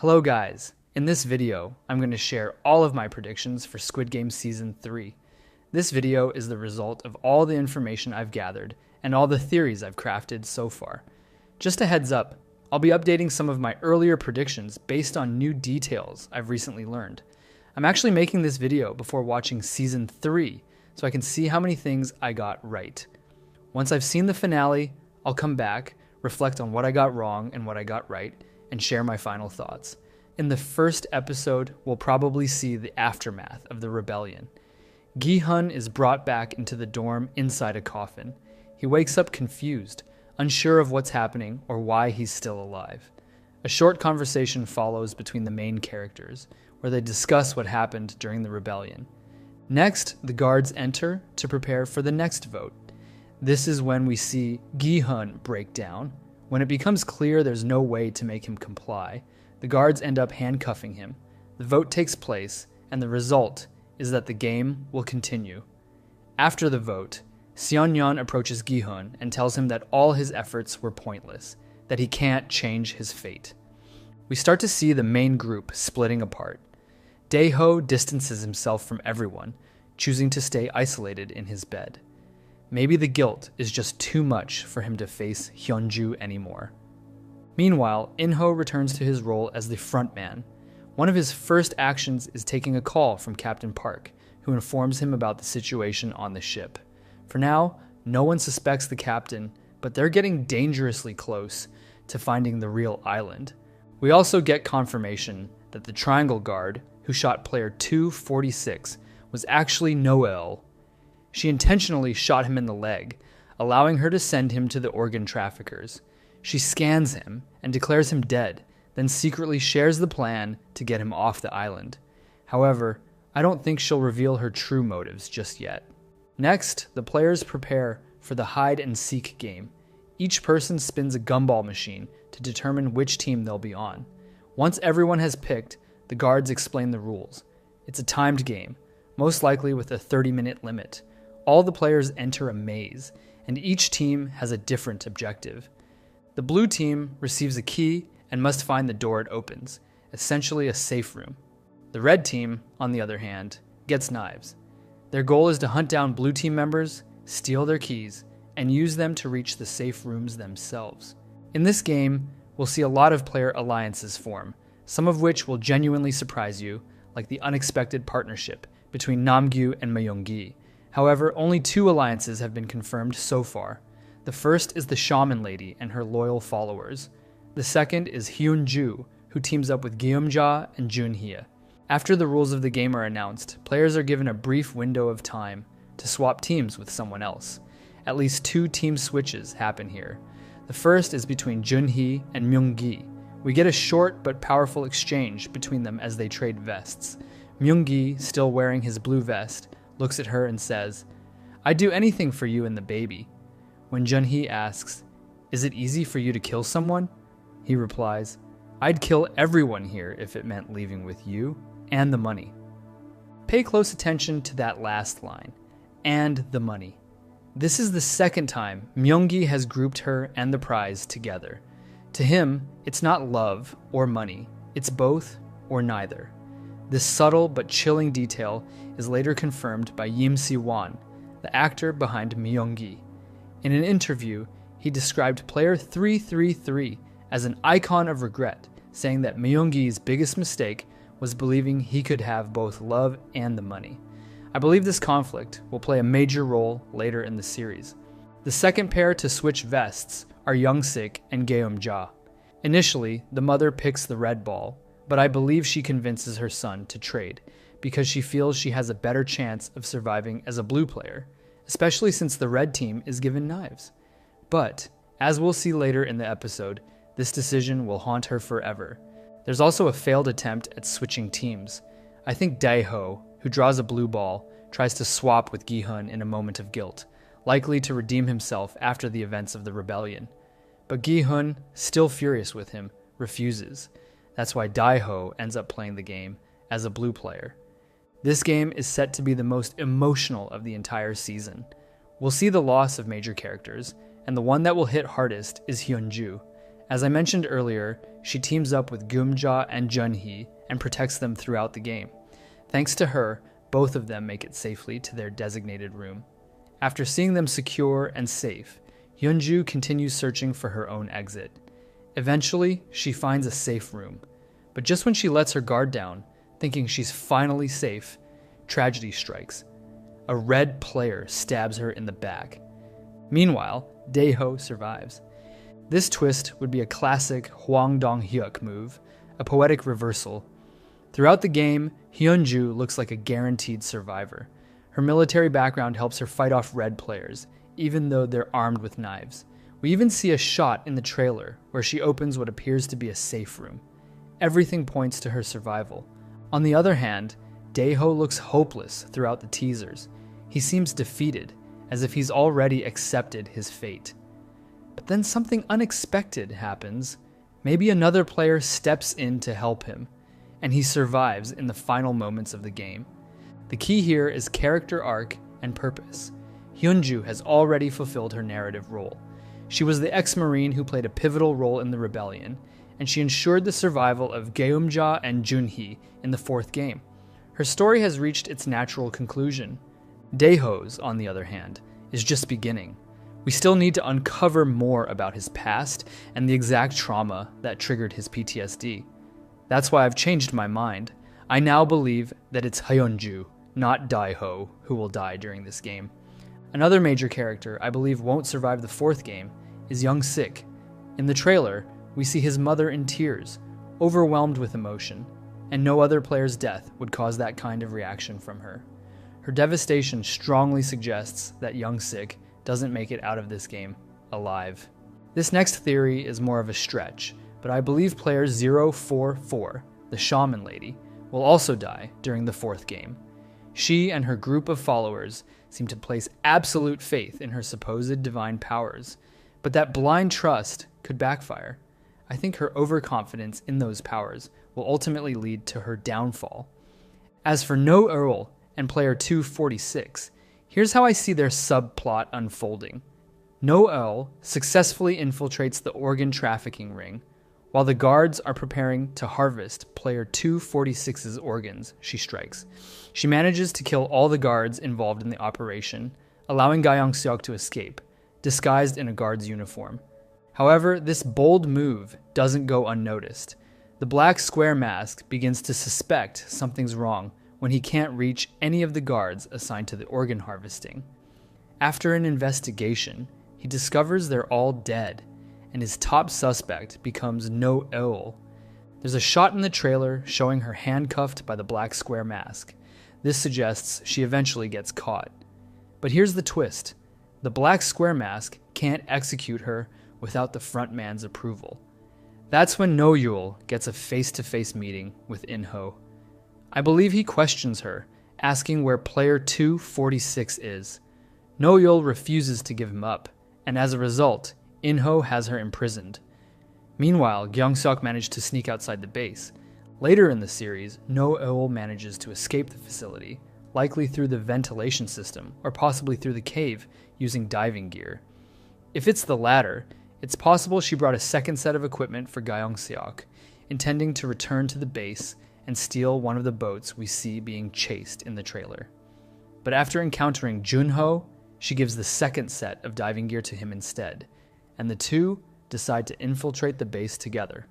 Hello guys, in this video I'm going to share all of my predictions for Squid Game Season 3. This video is the result of all the information I've gathered and all the theories I've crafted so far. Just a heads up, I'll be updating some of my earlier predictions based on new details I've recently learned. I'm actually making this video before watching Season 3 so I can see how many things I got right. Once I've seen the finale, I'll come back, reflect on what I got wrong and what I got right, and share my final thoughts. In the first episode, we'll probably see the aftermath of the rebellion. Gi-hun is brought back into the dorm inside a coffin. He wakes up confused, unsure of what's happening or why he's still alive. A short conversation follows between the main characters, where they discuss what happened during the rebellion. Next, the guards enter to prepare for the next vote. This is when we see Gi-hun break down. When it becomes clear there's no way to make him comply, the guards end up handcuffing him. The vote takes place, and the result is that the game will continue. After the vote, Seon-yeon approaches Gi-hun and tells him that all his efforts were pointless, that he can't change his fate. We start to see the main group splitting apart. Dae-ho distances himself from everyone, choosing to stay isolated in his bed. Maybe the guilt is just too much for him to face Hyunju anymore. Meanwhile, In-ho returns to his role as the frontman. One of his first actions is taking a call from Captain Park, who informs him about the situation on the ship. For now, no one suspects the captain, but they're getting dangerously close to finding the real island. We also get confirmation that the Triangle Guard, who shot player 246, was actually Noel. She intentionally shot him in the leg, allowing her to send him to the organ traffickers. She scans him and declares him dead, then secretly shares the plan to get him off the island. However, I don't think she'll reveal her true motives just yet. Next, the players prepare for the hide-and-seek game. Each person spins a gumball machine to determine which team they'll be on. Once everyone has picked, the guards explain the rules. It's a timed game, most likely with a 30-minute limit. All the players enter a maze, and each team has a different objective. The blue team receives a key and must find the door it opens, essentially a safe room. The red team, on the other hand, gets knives. Their goal is to hunt down blue team members, steal their keys, and use them to reach the safe rooms themselves. In this game, we'll see a lot of player alliances form, some of which will genuinely surprise you, like the unexpected partnership between Namgyu and Myung-gi. However, only 2 alliances have been confirmed so far. The first is the Shaman Lady and her loyal followers. The second is Hyunju, who teams up with Gyeomja and Junhye. After the rules of the game are announced, players are given a brief window of time to swap teams with someone else. At least 2 team switches happen here. The first is between Junhye and Myung-gi. We get a short but powerful exchange between them as they trade vests. Myung-gi, still wearing his blue vest, looks at her and says, "I'd do anything for you and the baby." When Junhye asks, "Is it easy for you to kill someone?" he replies, "I'd kill everyone here if it meant leaving with you and the money." Pay close attention to that last line, "and the money." This is the second time Myung-gi has grouped her and the prize together. To him, it's not love or money, it's both or neither. This subtle but chilling detail is later confirmed by Yim Si-won, the actor behind Myung-gi. In an interview, he described player 333 as an icon of regret, saying that Myung-gi's biggest mistake was believing he could have both love and the money. I believe this conflict will play a major role later in the series. The second pair to switch vests are Young-sik and Gyeomja. Initially, the mother picks the red ball, but I believe she convinces her son to trade because she feels she has a better chance of surviving as a blue player, especially since the red team is given knives. But, as we'll see later in the episode, this decision will haunt her forever. There's also a failed attempt at switching teams. I think Dae-ho, who draws a blue ball, tries to swap with Gi-hun in a moment of guilt, likely to redeem himself after the events of the rebellion. But Gi-hun, still furious with him, refuses. That's why Dae-ho ends up playing the game as a blue player. This game is set to be the most emotional of the entire season. We'll see the loss of major characters, and the one that will hit hardest is Hyunju. As I mentioned earlier, she teams up with Geumja and Junhee and protects them throughout the game. Thanks to her, both of them make it safely to their designated room. After seeing them secure and safe, Hyunju continues searching for her own exit. Eventually, she finds a safe room, but just when she lets her guard down, thinking she's finally safe, tragedy strikes. A red player stabs her in the back. Meanwhile, Daeho survives. This twist would be a classic Hwang Dong-hyuk move, a poetic reversal. Throughout the game, Hyunju looks like a guaranteed survivor. Her military background helps her fight off red players, even though they're armed with knives. We even see a shot in the trailer where she opens what appears to be a safe room. Everything points to her survival. On the other hand, Daeho looks hopeless throughout the teasers. He seems defeated, as if he's already accepted his fate. But then something unexpected happens. Maybe another player steps in to help him, and he survives in the final moments of the game. The key here is character arc and purpose. Hyunju has already fulfilled her narrative role. She was the ex-Marine who played a pivotal role in the rebellion, and she ensured the survival of Geumja and Junhee in the fourth game. Her story has reached its natural conclusion. Daeho's, on the other hand, is just beginning. We still need to uncover more about his past and the exact trauma that triggered his PTSD. That's why I've changed my mind. I now believe that it's Hyunju, not Daeho, who will die during this game. Another major character I believe won't survive the fourth game is Young-sik. In the trailer, we see his mother in tears, overwhelmed with emotion, and no other player's death would cause that kind of reaction from her. Her devastation strongly suggests that Young-sik doesn't make it out of this game alive. This next theory is more of a stretch, but I believe player 044, the shaman lady, will also die during the fourth game. She and her group of followers seem to place absolute faith in her supposed divine powers, but that blind trust could backfire. I think her overconfidence in those powers will ultimately lead to her downfall. As for No Earl and player 246, here's how I see their subplot unfolding. No Earl successfully infiltrates the organ trafficking ring, while the guards are preparing to harvest player 246's organs. She strikes. She manages to kill all the guards involved in the operation, allowing Ga Young-seok to escape, disguised in a guard's uniform. However, this bold move doesn't go unnoticed. The black square mask begins to suspect something's wrong when he can't reach any of the guards assigned to the organ harvesting. After an investigation, he discovers they're all dead, and his top suspect becomes No Earl. There's a shot in the trailer showing her handcuffed by the black square mask. This suggests she eventually gets caught. But here's the twist. The black square mask can't execute her without the front man's approval. That's when No Yul gets a face-to-face meeting with In-ho. I believe he questions her, asking where player 246 is. No Yul refuses to give him up, and as a result, In-ho has her imprisoned. Meanwhile, Gyeong-seok managed to sneak outside the base. Later in the series, No Earl manages to escape the facility, likely through the ventilation system, or possibly through the cave, using diving gear. If it's the latter, it's possible she brought a second set of equipment for Ga Young-seok, intending to return to the base and steal one of the boats we see being chased in the trailer. But after encountering Junho, she gives the second set of diving gear to him instead, and the two decide to infiltrate the base together.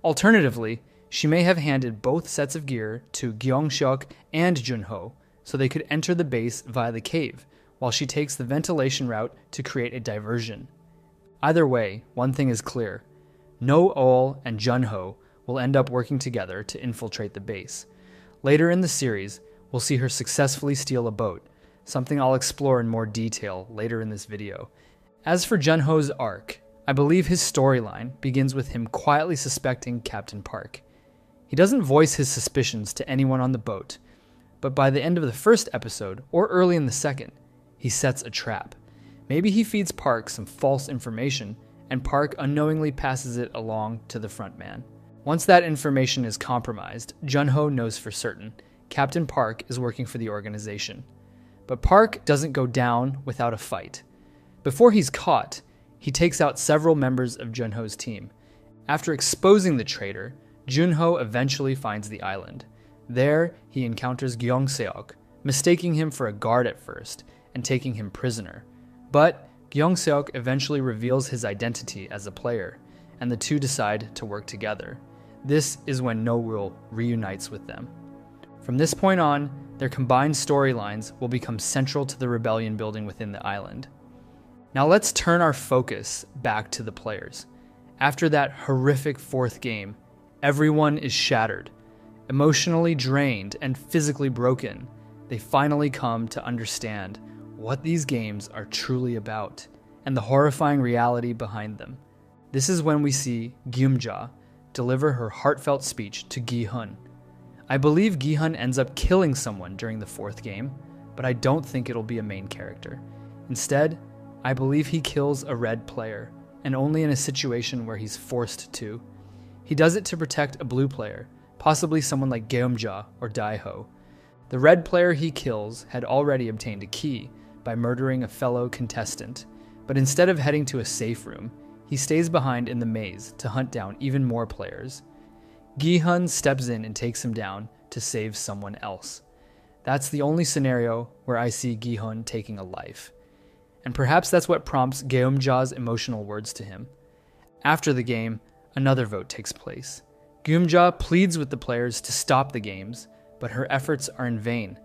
Alternatively, she may have handed both sets of gear to Gyeong-seok and Junho so they could enter the base via the cave, while she takes the ventilation route to create a diversion. Either way, one thing is clear. No Earl and Junho will end up working together to infiltrate the base. Later in the series, we'll see her successfully steal a boat, something I'll explore in more detail later in this video. As for Junho's arc, I believe his storyline begins with him quietly suspecting Captain Park. He doesn't voice his suspicions to anyone on the boat, but by the end of the first episode, or early in the second, he sets a trap. Maybe he feeds Park some false information, and Park unknowingly passes it along to the front man. Once that information is compromised, Junho knows for certain Captain Park is working for the organization. But Park doesn't go down without a fight. Before he's caught, he takes out several members of Junho's team, After exposing the traitor, Junho eventually finds the island. There, he encounters Gyeongseok, mistaking him for a guard at first and taking him prisoner. But Gyeongseok eventually reveals his identity as a player, and the two decide to work together. This is when No-Rule reunites with them. From this point on, their combined storylines will become central to the rebellion building within the island. Now let's turn our focus back to the players. After that horrific fourth game, everyone is shattered, emotionally drained, and physically broken. They finally come to understand what these games are truly about and the horrifying reality behind them. This is when we see Gyumja deliver her heartfelt speech to Gi-hun. I believe Gi-hun ends up killing someone during the fourth game, but I don't think it'll be a main character. Instead, I believe he kills a red player, and only in a situation where he's forced to. He does it to protect a blue player, possibly someone like Geumja or Daiho. The red player he kills had already obtained a key by murdering a fellow contestant, but instead of heading to a safe room, he stays behind in the maze to hunt down even more players. Gi-hun steps in and takes him down to save someone else. That's the only scenario where I see Gi-hun taking a life. And perhaps that's what prompts Geumja's emotional words to him. After the game, another vote takes place. Geumja pleads with the players to stop the games, but her efforts are in vain.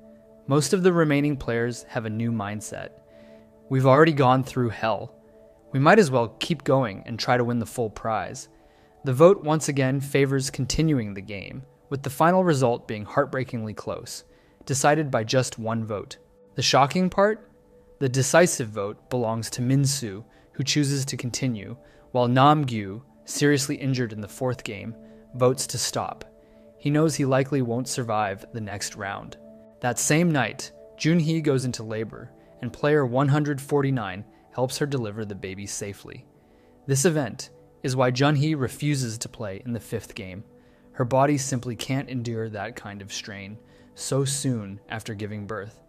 Most of the remaining players have a new mindset. We've already gone through hell. We might as well keep going and try to win the full prize. The vote once again favors continuing the game, with the final result being heartbreakingly close, decided by just one vote. The shocking part? The decisive vote belongs to Min-soo, who chooses to continue, while Nam-gyu, seriously injured in the fourth game, votes to stop. He knows he likely won't survive the next round. That same night, Junhee goes into labor, and player 149 helps her deliver the baby safely. This event is why Junhee refuses to play in the fifth game. Her body simply can't endure that kind of strain so soon after giving birth.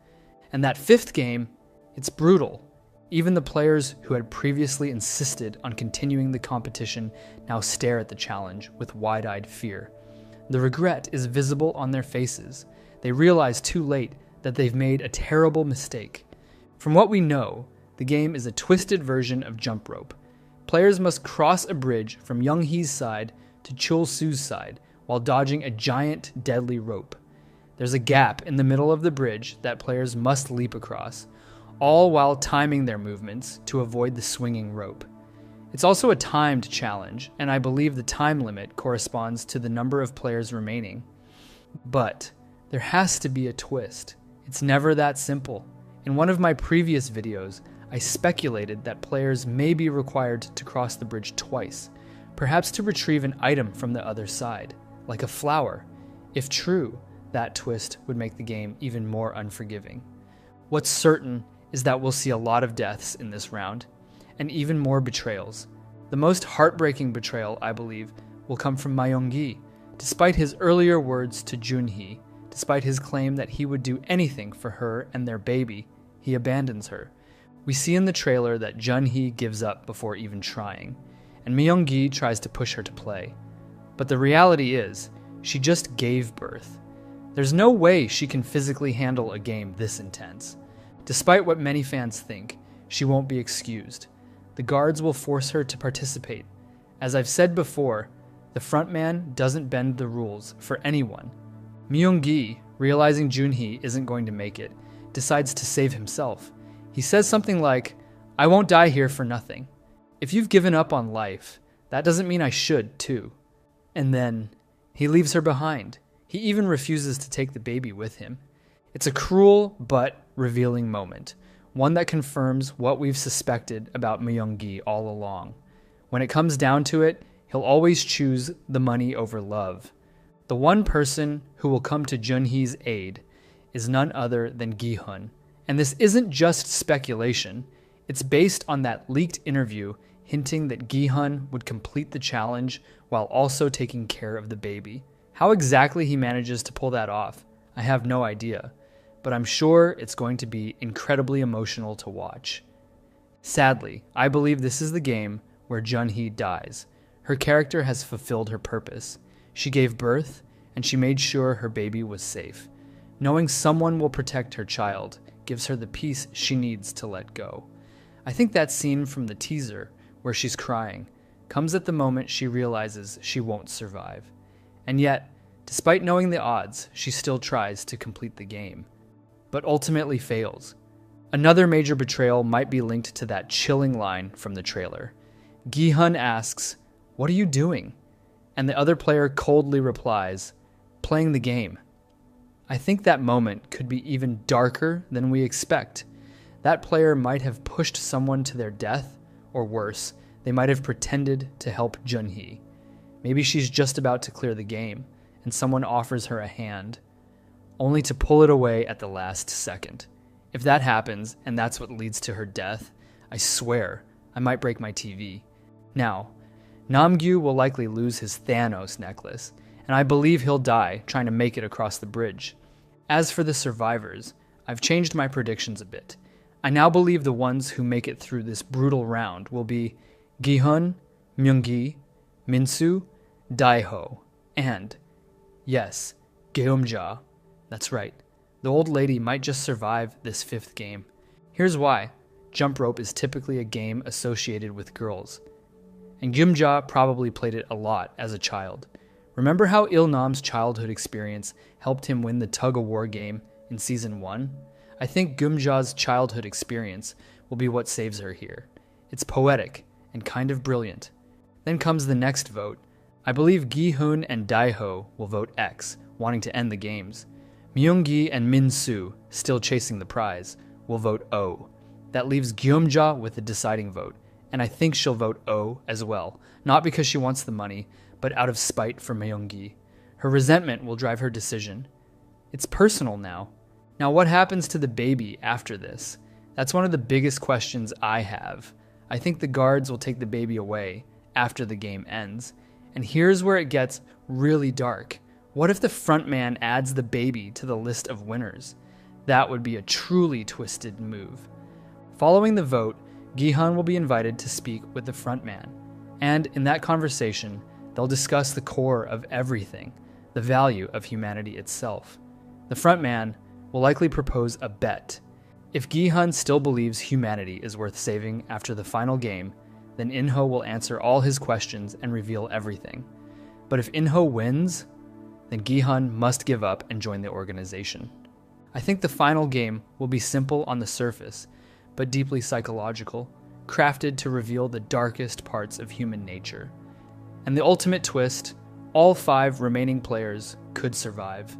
And that fifth game, it's brutal. Even the players who had previously insisted on continuing the competition now stare at the challenge with wide-eyed fear. The regret is visible on their faces. They realize too late that they've made a terrible mistake. From what we know, the game is a twisted version of jump rope. Players must cross a bridge from Younghee's side to Chul-soo's side while dodging a giant, deadly rope. There's a gap in the middle of the bridge that players must leap across, all while timing their movements to avoid the swinging rope. It's also a timed challenge, and I believe the time limit corresponds to the number of players remaining. But there has to be a twist. It's never that simple. In one of my previous videos, I speculated that players may be required to cross the bridge twice, perhaps to retrieve an item from the other side, like a flower. If true, that twist would make the game even more unforgiving. What's certain is that we'll see a lot of deaths in this round, and even more betrayals. The most heartbreaking betrayal, I believe, will come from Myung-gi. Despite his earlier words to Junhee, despite his claim that he would do anything for her and their baby, he abandons her. We see in the trailer that Junhee gives up before even trying, and Myung-gi tries to push her to play. But the reality is, she just gave birth. There's no way she can physically handle a game this intense. Despite what many fans think, she won't be excused. The guards will force her to participate. As I've said before, the frontman doesn't bend the rules for anyone. Myung-gi, realizing Junhee isn't going to make it, decides to save himself. He says something like, "I won't die here for nothing. If you've given up on life, that doesn't mean I should, too." And then, he leaves her behind. He even refuses to take the baby with him. It's a cruel but revealing moment, one that confirms what we've suspected about Myung-gi all along. When it comes down to it, he'll always choose the money over love. The one person who will come to Junhee's aid is none other than Gi-hun. And this isn't just speculation, it's based on that leaked interview hinting that Gi-hun would complete the challenge while also taking care of the baby. How exactly he manages to pull that off, I have no idea, but I'm sure it's going to be incredibly emotional to watch. Sadly, I believe this is the game where Junhee dies. Her character has fulfilled her purpose. She gave birth, and she made sure her baby was safe. Knowing someone will protect her child gives her the peace she needs to let go. I think that scene from the teaser, where she's crying, comes at the moment she realizes she won't survive. And yet, despite knowing the odds, she still tries to complete the game, but ultimately fails. Another major betrayal might be linked to that chilling line from the trailer. Gi-hun asks, "What are you doing?" And the other player coldly replies, "Playing the game." I think that moment could be even darker than we expect. That player might have pushed someone to their death, or worse, they might have pretended to help Junhee. Maybe she's just about to clear the game, and someone offers her a hand, only to pull it away at the last second. If that happens, and that's what leads to her death, I swear I might break my TV. Now, Namgyu will likely lose his Thanos necklace, and I believe he'll die trying to make it across the bridge. As for the survivors, I've changed my predictions a bit. I now believe the ones who make it through this brutal round will be Gi-hun, Myung-gi, Min-soo, Dae-ho, and, yes, Geum-ja. That's right, the old lady might just survive this 5th game. Here's why. Jump rope is typically a game associated with girls, and Geum-ja probably played it a lot as a child. Remember how Il-nam's childhood experience helped him win the tug-of-war game in Season 1? I think Geum-ja's childhood experience will be what saves her here. It's poetic and kind of brilliant. Then comes the next vote. I believe Gi-hun and Dae-ho will vote X, wanting to end the games. Myung-gi and Min-soo, still chasing the prize, will vote O. That leaves Geum-ja with the deciding vote, and I think she'll vote O as well, not because she wants the money, but out of spite for Myung-gi. Her resentment will drive her decision. It's personal now. Now what happens to the baby after this? That's one of the biggest questions I have. I think the guards will take the baby away after the game ends. And here's where it gets really dark. What if the frontman adds the baby to the list of winners? That would be a truly twisted move. Following the vote, Gi-hun will be invited to speak with the frontman. And in that conversation, they'll discuss the core of everything, the value of humanity itself. The frontman will likely propose a bet. If Gi-hun still believes humanity is worth saving after the final game, then In-ho will answer all his questions and reveal everything. But if In-ho wins, then Gi-hun must give up and join the organization. I think the final game will be simple on the surface, but deeply psychological, crafted to reveal the darkest parts of human nature. And the ultimate twist, all 5 remaining players could survive,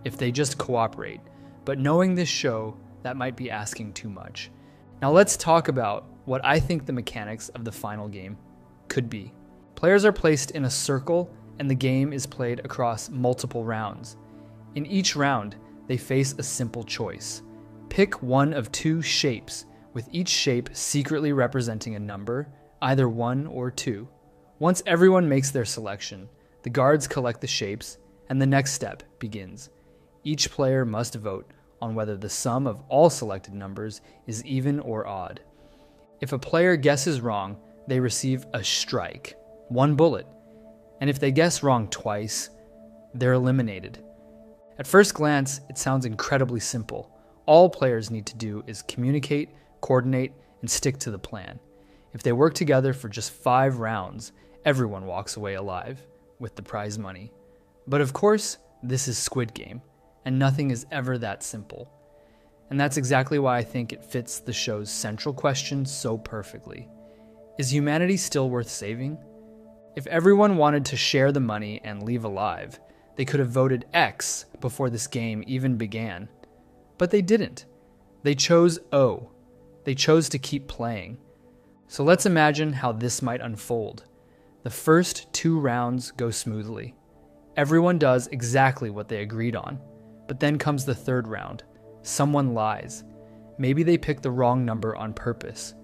if they just cooperate. But knowing this show, that might be asking too much. Now let's talk about what I think the mechanics of the final game could be. Players are placed in a circle and the game is played across multiple rounds. In each round, they face a simple choice. Pick one of 2 shapes, with each shape secretly representing a number, either 1 or 2. Once everyone makes their selection, the guards collect the shapes, and the next step begins. Each player must vote on whether the sum of all selected numbers is even or odd. If a player guesses wrong, they receive a strike, 1 bullet, and if they guess wrong twice, they're eliminated. At first glance, it sounds incredibly simple. All players need to do is communicate, coordinate, and stick to the plan. If they work together for just 5 rounds, everyone walks away alive with the prize money. But of course, this is Squid Game, and nothing is ever that simple. And that's exactly why I think it fits the show's central question so perfectly. Is humanity still worth saving? If everyone wanted to share the money and leave alive, they could have voted X before this game even began. But they didn't. They chose O. They chose to keep playing. So let's imagine how this might unfold. The first 2 rounds go smoothly. Everyone does exactly what they agreed on. But then comes the 3rd round. Someone lies. Maybe they pick the wrong number on purpose.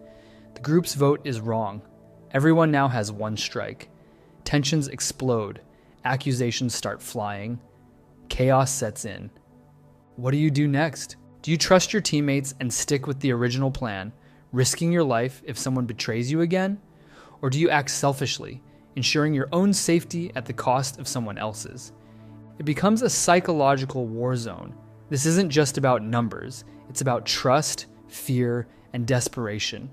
The group's vote is wrong. Everyone now has 1 strike. Tensions explode. Accusations start flying. Chaos sets in. What do you do next? Do you trust your teammates and stick with the original plan, risking your life if someone betrays you again? Or do you act selfishly, ensuring your own safety at the cost of someone else's. It becomes a psychological war zone. This isn't just about numbers, it's about trust, fear, and desperation.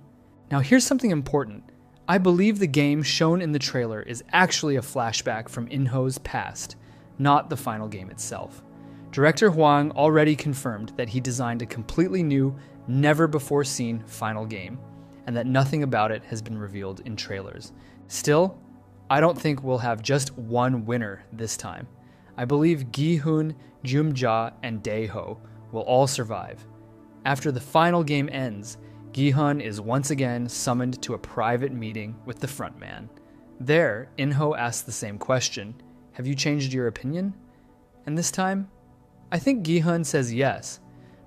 Now here's something important. I believe the game shown in the trailer is actually a flashback from In-ho's past, not the final game itself. Director Huang already confirmed that he designed a completely new, never-before-seen final game, and that nothing about it has been revealed in trailers. Still, I don't think we'll have just one winner this time. I believe Gi-hun, Jum-ja, and Dae-ho will all survive. After the final game ends, Gi-hun is once again summoned to a private meeting with the frontman. There, In-ho asks the same question, "Have you changed your opinion?" And this time, I think Gi-hun says yes,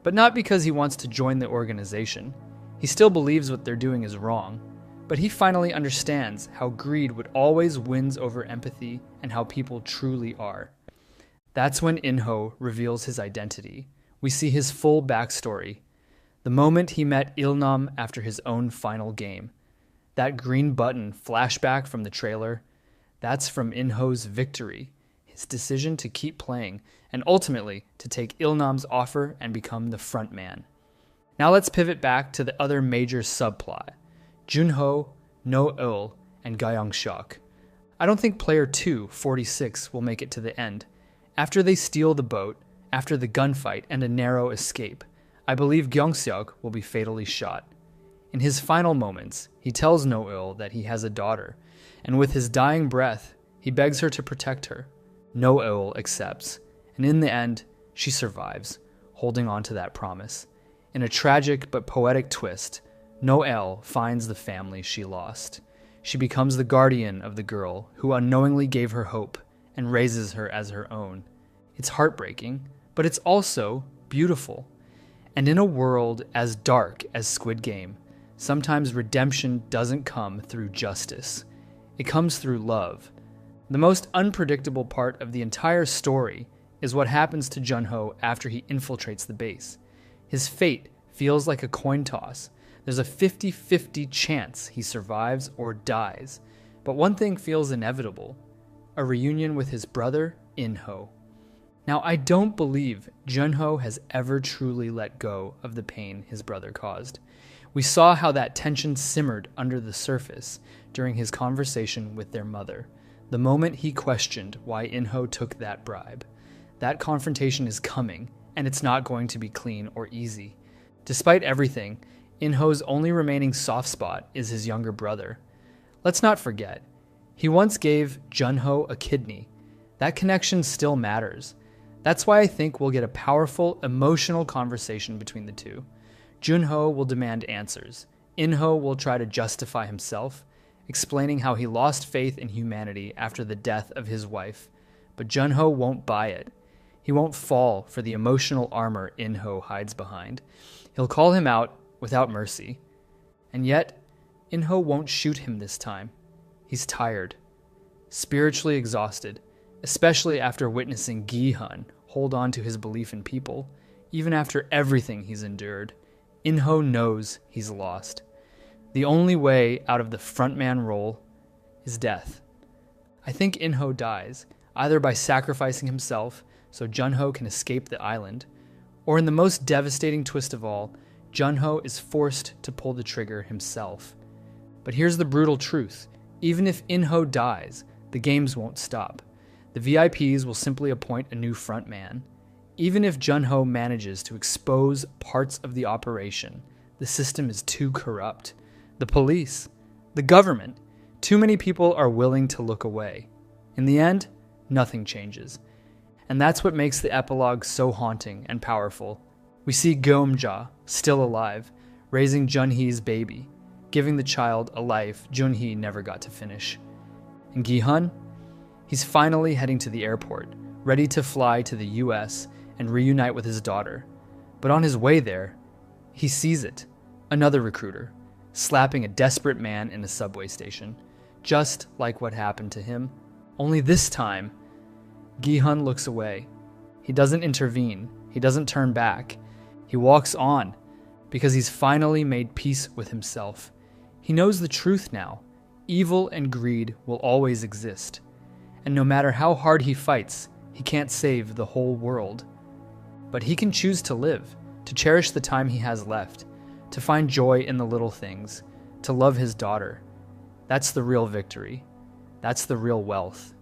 but not because he wants to join the organization. He still believes what they're doing is wrong, but he finally understands how greed would always wins over empathy and how people truly are. That's when In-ho reveals his identity. We see his full backstory. The moment he met Il-nam after his own final game. That green button flashback from the trailer, that's from In-ho's victory, his decision to keep playing, and ultimately to take Il-nam's offer and become the front man. Now let's pivot back to the other major subplot, Jun-ho, No-eul, and Ga-young-seok. I don't think player 246 will make it to the end. After they steal the boat, after the gunfight and a narrow escape, I believe Gyeong-seok will be fatally shot. In his final moments, he tells No-eul that he has a daughter, and with his dying breath, he begs her to protect her. No-eul accepts, and in the end, she survives, holding on to that promise. In a tragic but poetic twist, No-eul finds the family she lost. She becomes the guardian of the girl who unknowingly gave her hope and raises her as her own. It's heartbreaking, but it's also beautiful. And in a world as dark as Squid Game, sometimes redemption doesn't come through justice. It comes through love. The most unpredictable part of the entire story is what happens to Jun-ho after he infiltrates the base. His fate feels like a coin toss. There's a 50-50 chance he survives or dies. But one thing feels inevitable: a reunion with his brother, In-ho. Now, I don't believe Jun-ho has ever truly let go of the pain his brother caused. We saw how that tension simmered under the surface during his conversation with their mother, the moment he questioned why In-ho took that bribe. That confrontation is coming, and it's not going to be clean or easy. Despite everything, In-ho's only remaining soft spot is his younger brother. Let's not forget, he once gave Jun-ho a kidney. That connection still matters. That's why I think we'll get a powerful, emotional conversation between the two. Jun-ho will demand answers. In-ho will try to justify himself, explaining how he lost faith in humanity after the death of his wife. But Jun-ho won't buy it. He won't fall for the emotional armor In-ho hides behind. He'll call him out without mercy. And yet, In-ho won't shoot him this time. He's tired, spiritually exhausted, especially after witnessing Gi-hun hold on to his belief in people, even after everything he's endured. In-ho knows he's lost. The only way out of the frontman role is death. I think In-ho dies, either by sacrificing himself so Jun-ho can escape the island, or in the most devastating twist of all, Jun-ho is forced to pull the trigger himself. But here's the brutal truth. Even if In-ho dies, the games won't stop. The VIPs will simply appoint a new frontman. Even if Jun-ho manages to expose parts of the operation, the system is too corrupt. The police, the government, too many people are willing to look away. In the end, nothing changes. And that's what makes the epilogue so haunting and powerful. We see Geum-ja, still alive, raising Jun-hee's baby, giving the child a life Jun-hee never got to finish. And Gi-hun? He's finally heading to the airport, ready to fly to the US and reunite with his daughter. But on his way there, he sees it, another recruiter, slapping a desperate man in a subway station, just like what happened to him. Only this time, Gi-hun looks away. He doesn't intervene, he doesn't turn back. He walks on, because he's finally made peace with himself. He knows the truth now. Evil and greed will always exist, and no matter how hard he fights, he can't save the whole world. But he can choose to live, to cherish the time he has left, to find joy in the little things, to love his daughter. That's the real victory. That's the real wealth.